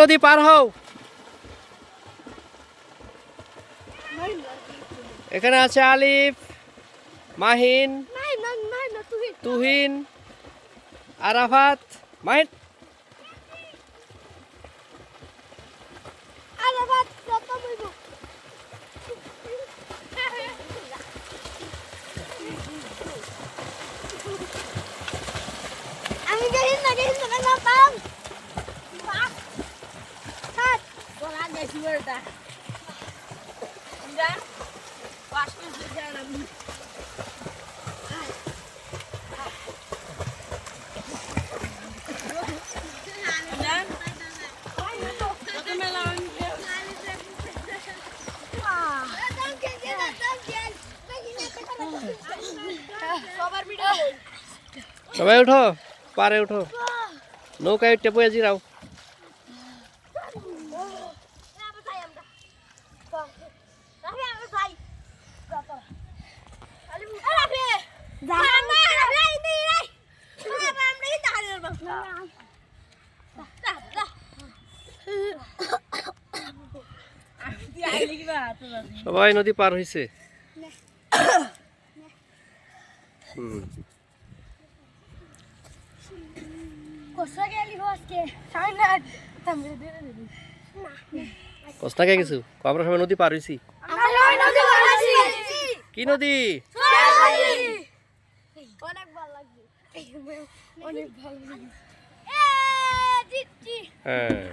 নদী পার হও। এখানে আছে আলিফ, মাহিন, তুহিন, আরাফাত, মাহিন। আমি দেখি না পাম হাত বলা গেছি ওটা আমরা পাশ করে যালাম সবাই উঠো, পারে উঠো, নৌকায় উঠে বয়ে জিরাও। সবাই নদী পার হইছে। কস্তা কে গেছু? আমরা সবাই নদী পার হইছি। কি নদী? অনেক ভালো লাগছে, অনেক ভালো লাগছে। হ্যাঁ।